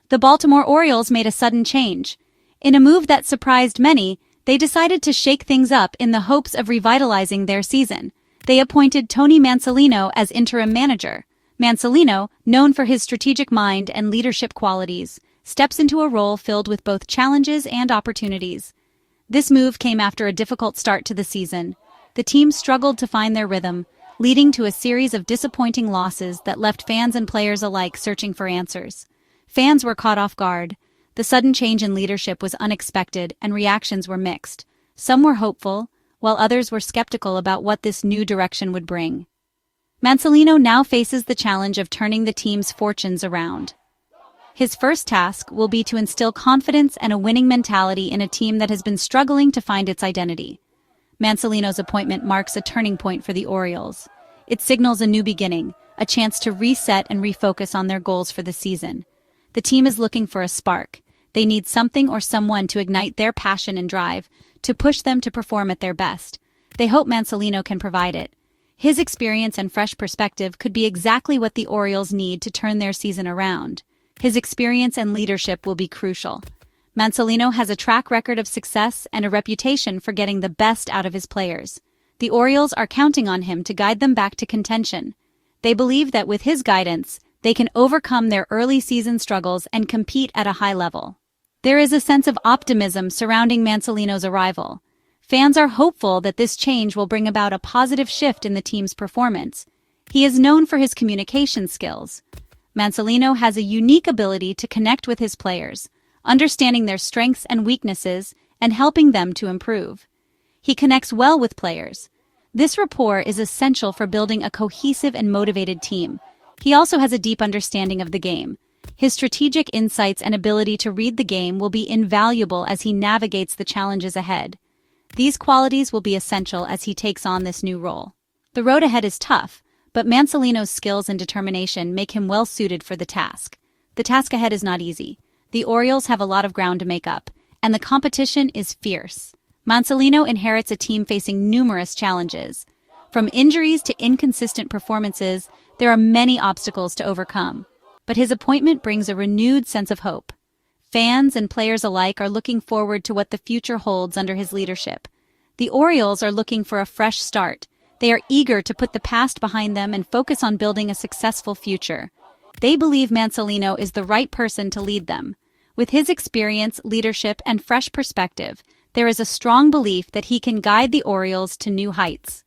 the Baltimore Orioles made a sudden change. In a move that surprised many, they decided to shake things up in the hopes of revitalizing their season. They appointed Tony Mansolino as interim manager. Mansolino, known for his strategic mind and leadership qualities, steps into a role filled with both challenges and opportunities. This move came after a difficult start to the season. The team struggled to find their rhythm, leading to a series of disappointing losses that left fans and players alike searching for answers. Fans were caught off guard. The sudden change in leadership was unexpected, and reactions were mixed. Some were hopeful, while others were skeptical about what this new direction would bring. Mansolino now faces the challenge of turning the team's fortunes around. His first task will be to instill confidence and a winning mentality in a team that has been struggling to find its identity. Mansolino's appointment marks a turning point for the Orioles. It signals a new beginning, a chance to reset and refocus on their goals for the season. The team is looking for a spark. They need something or someone to ignite their passion and drive, to push them to perform at their best. They hope Mansolino can provide it. His experience and fresh perspective could be exactly what the Orioles need to turn their season around. His experience and leadership will be crucial. Mansolino has a track record of success and a reputation for getting the best out of his players. The Orioles are counting on him to guide them back to contention. They believe that with his guidance, they can overcome their early season struggles and compete at a high level. There is a sense of optimism surrounding Mansolino's arrival. Fans are hopeful that this change will bring about a positive shift in the team's performance. He is known for his communication skills. Mansolino has a unique ability to connect with his players, understanding their strengths and weaknesses and helping them to improve. He connects well with players. This rapport is essential for building a cohesive and motivated team. He also has a deep understanding of the game. His strategic insights and ability to read the game will be invaluable as he navigates the challenges ahead. These qualities will be essential as he takes on this new role. The road ahead is tough, but Mansolino's skills and determination make him well suited for the task. The task ahead is not easy. The Orioles have a lot of ground to make up, and the competition is fierce. Mansolino inherits a team facing numerous challenges. From injuries to inconsistent performances, there are many obstacles to overcome. But his appointment brings a renewed sense of hope. Fans and players alike are looking forward to what the future holds under his leadership. The Orioles are looking for a fresh start. They are eager to put the past behind them and focus on building a successful future. They believe Mansolino is the right person to lead them. With his experience, leadership, and fresh perspective, there is a strong belief that he can guide the Orioles to new heights.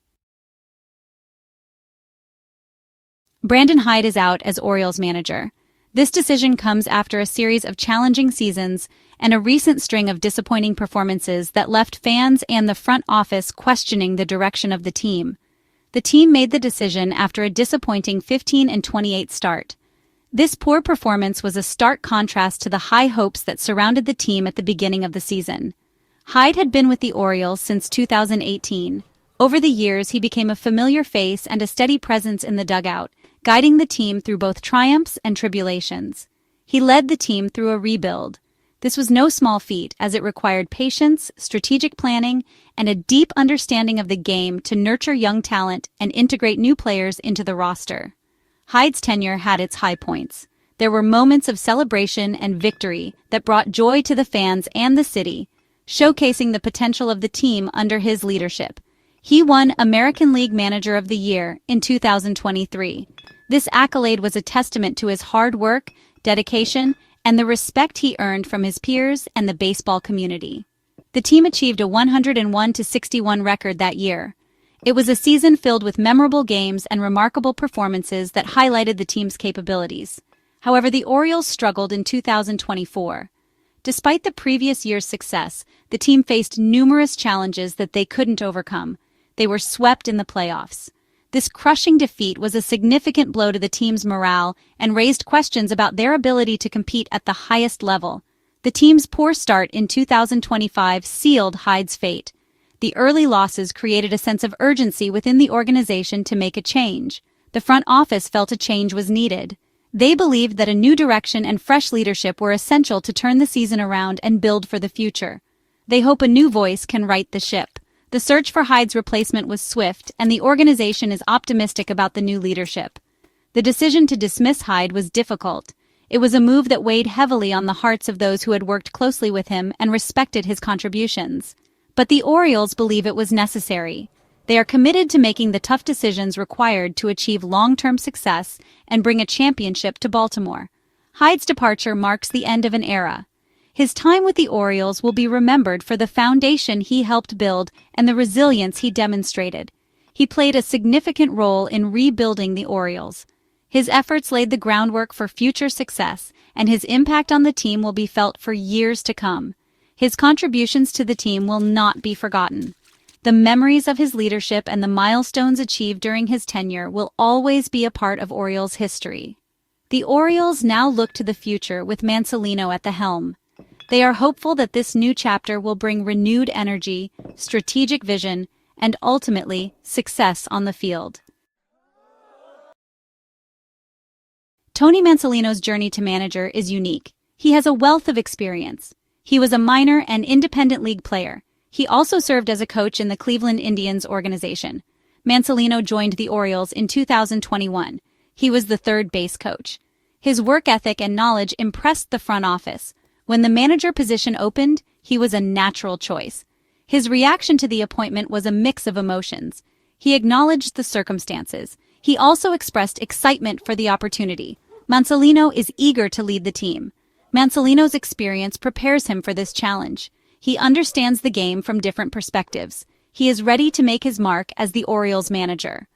Brandon Hyde is out as Orioles manager. This decision comes after a series of challenging seasons and a recent string of disappointing performances that left fans and the front office questioning the direction of the team. The team made the decision after a disappointing 15-28 start. This poor performance was a stark contrast to the high hopes that surrounded the team at the beginning of the season. Hyde had been with the Orioles since 2018. Over the years, he became a familiar face and a steady presence in the dugout, guiding the team through both triumphs and tribulations. He led the team through a rebuild. This was no small feat, as it required patience, strategic planning, and a deep understanding of the game to nurture young talent and integrate new players into the roster. Hyde's tenure had its high points. There were moments of celebration and victory that brought joy to the fans and the city, showcasing the potential of the team under his leadership. He won American League Manager of the Year in 2023. This accolade was a testament to his hard work, dedication, and the respect he earned from his peers and the baseball community. The team achieved a 101-61 record that year. It was a season filled with memorable games and remarkable performances that highlighted the team's capabilities. However, the Orioles struggled in 2024. Despite the previous year's success, the team faced numerous challenges that they couldn't overcome. They were swept in the playoffs. This crushing defeat was a significant blow to the team's morale and raised questions about their ability to compete at the highest level. The team's poor start in 2025 sealed Hyde's fate. The early losses created a sense of urgency within the organization to make a change. The front office felt a change was needed. They believed that a new direction and fresh leadership were essential to turn the season around and build for the future. They hope a new voice can right the ship. The search for Hyde's replacement was swift, and the organization is optimistic about the new leadership. The decision to dismiss Hyde was difficult. It was a move that weighed heavily on the hearts of those who had worked closely with him and respected his contributions. But the Orioles believe it was necessary. They are committed to making the tough decisions required to achieve long-term success and bring a championship to Baltimore. Hyde's departure marks the end of an era. His time with the Orioles will be remembered for the foundation he helped build and the resilience he demonstrated. He played a significant role in rebuilding the Orioles. His efforts laid the groundwork for future success, and his impact on the team will be felt for years to come. His contributions to the team will not be forgotten. The memories of his leadership and the milestones achieved during his tenure will always be a part of Orioles history. The Orioles now look to the future with Mansolino at the helm. They are hopeful that this new chapter will bring renewed energy, strategic vision, and ultimately, success on the field. Tony Mansolino's journey to manager is unique. He has a wealth of experience. He was a minor and independent league player. He also served as a coach in the Cleveland Indians organization. Mansolino joined the Orioles in 2021. He was the third base coach. His work ethic and knowledge impressed the front office. When the manager position opened, he was a natural choice. His reaction to the appointment was a mix of emotions. He acknowledged the circumstances. He also expressed excitement for the opportunity. Mansolino is eager to lead the team. Mansolino's experience prepares him for this challenge. He understands the game from different perspectives. He is ready to make his mark as the Orioles manager.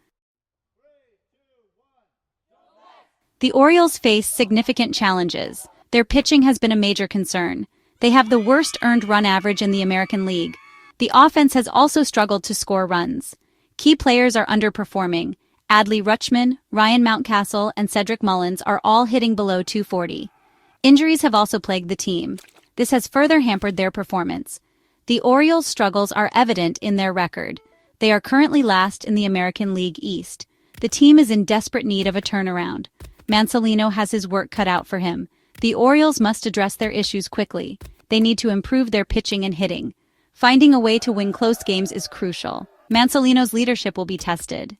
The Orioles face significant challenges. Their pitching has been a major concern. They have the worst earned run average in the American League. The offense has also struggled to score runs. Key players are underperforming. Adley Rutschman, Ryan Mountcastle, and Cedric Mullins are all hitting below .240. Injuries have also plagued the team. This has further hampered their performance. The Orioles' struggles are evident in their record. They are currently last in the American League East. The team is in desperate need of a turnaround. Mansolino has his work cut out for him. The Orioles must address their issues quickly. They need to improve their pitching and hitting. Finding a way to win close games is crucial. Mansolino's leadership will be tested.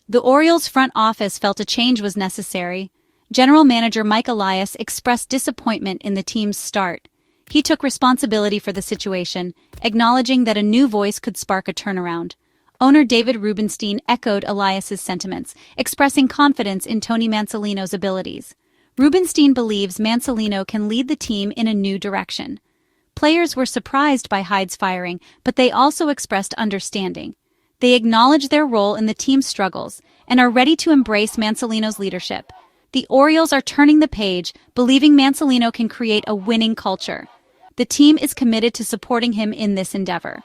The Orioles' front office felt a change was necessary. General Manager Mike Elias expressed disappointment in the team's start. He took responsibility for the situation, acknowledging that a new voice could spark a turnaround. Owner David Rubenstein echoed Elias's sentiments, expressing confidence in Tony Mansolino's abilities. Rubenstein believes Mansolino can lead the team in a new direction. Players were surprised by Hyde's firing, but they also expressed understanding. They acknowledge their role in the team's struggles and are ready to embrace Mansolino's leadership. The Orioles are turning the page, believing Mansolino can create a winning culture. The team is committed to supporting him in this endeavor.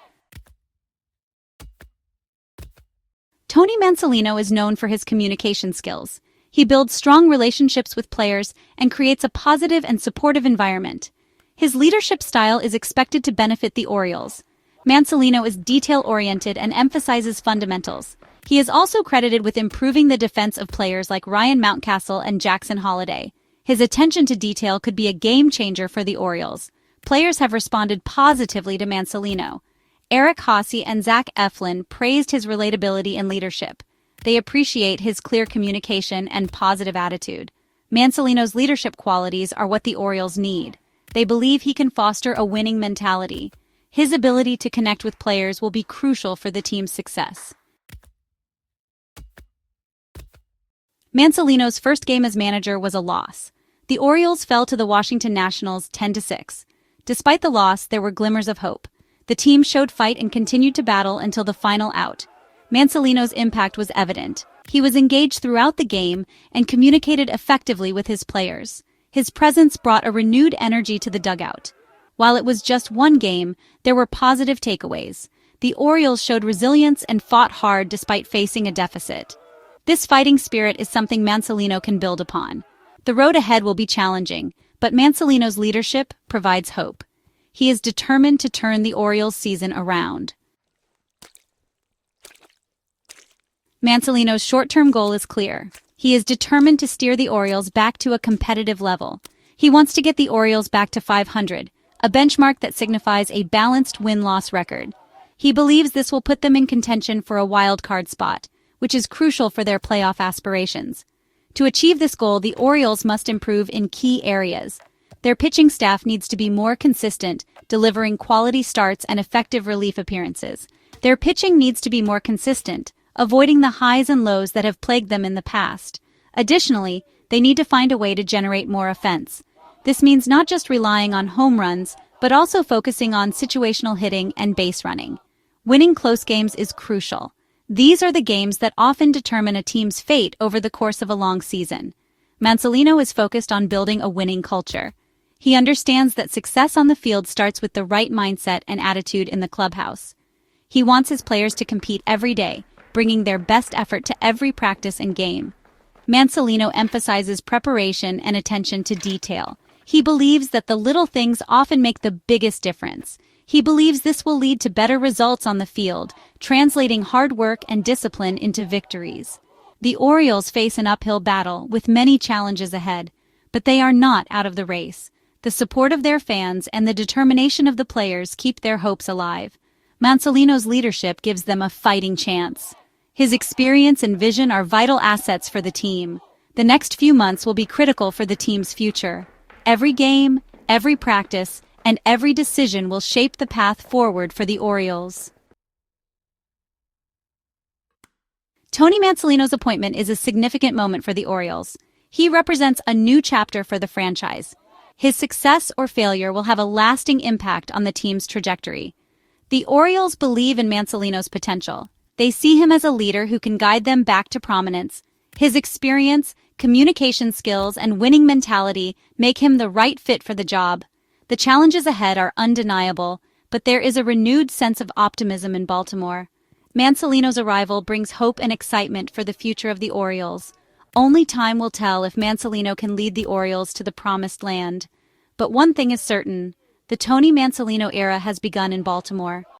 Tony Mansolino is known for his communication skills. He builds strong relationships with players and creates a positive and supportive environment. His leadership style is expected to benefit the Orioles. Mansolino is detail-oriented and emphasizes fundamentals. He is also credited with improving the defense of players like Ryan Mountcastle and Jackson Holliday. His attention to detail could be a game-changer for the Orioles. Players have responded positively to Mansolino. Eric Haase and Zach Eflin praised his relatability and leadership. They appreciate his clear communication and positive attitude. Mansolino's leadership qualities are what the Orioles need. They believe he can foster a winning mentality. His ability to connect with players will be crucial for the team's success. Mansolino's first game as manager was a loss. The Orioles fell to the Washington Nationals 10-6. Despite the loss, there were glimmers of hope. The team showed fight and continued to battle until the final out. Mansolino's impact was evident. He was engaged throughout the game and communicated effectively with his players. His presence brought a renewed energy to the dugout. While it was just one game, there were positive takeaways. The Orioles showed resilience and fought hard despite facing a deficit. This fighting spirit is something Mansolino can build upon. The road ahead will be challenging, but Mansolino's leadership provides hope. He is determined to turn the Orioles' season around. Mansolino's short-term goal is clear. He is determined to steer the Orioles back to a competitive level. He wants to get the Orioles back to 500, a benchmark that signifies a balanced win-loss record. He believes this will put them in contention for a wild card spot, which is crucial for their playoff aspirations. To achieve this goal, the Orioles must improve in key areas. Their pitching staff needs to be more consistent, delivering quality starts and effective relief appearances. Their pitching needs to be more consistent, avoiding the highs and lows that have plagued them in the past. Additionally, they need to find a way to generate more offense. This means not just relying on home runs, but also focusing on situational hitting and base running. Winning close games is crucial. These are the games that often determine a team's fate over the course of a long season. Mansolino is focused on building a winning culture. He understands that success on the field starts with the right mindset and attitude in the clubhouse. He wants his players to compete every day, bringing their best effort to every practice and game. Mansolino emphasizes preparation and attention to detail. He believes that the little things often make the biggest difference. He believes this will lead to better results on the field, translating hard work and discipline into victories. The Orioles face an uphill battle with many challenges ahead, but they are not out of the race. The support of their fans and the determination of the players keep their hopes alive. Mansolino's leadership gives them a fighting chance. His experience and vision are vital assets for the team. The next few months will be critical for the team's future. Every game, every practice, and every decision will shape the path forward for the Orioles. Tony Mansolino's appointment is a significant moment for the Orioles. He represents a new chapter for the franchise. His success or failure will have a lasting impact on the team's trajectory. The Orioles believe in Mansolino's potential. They see him as a leader who can guide them back to prominence. His experience, communication skills, and winning mentality make him the right fit for the job. The challenges ahead are undeniable, but there is a renewed sense of optimism in Baltimore. Mansolino's arrival brings hope and excitement for the future of the Orioles. Only time will tell if Mansolino can lead the Orioles to the promised land. But one thing is certain, the Tony Mansolino era has begun in Baltimore.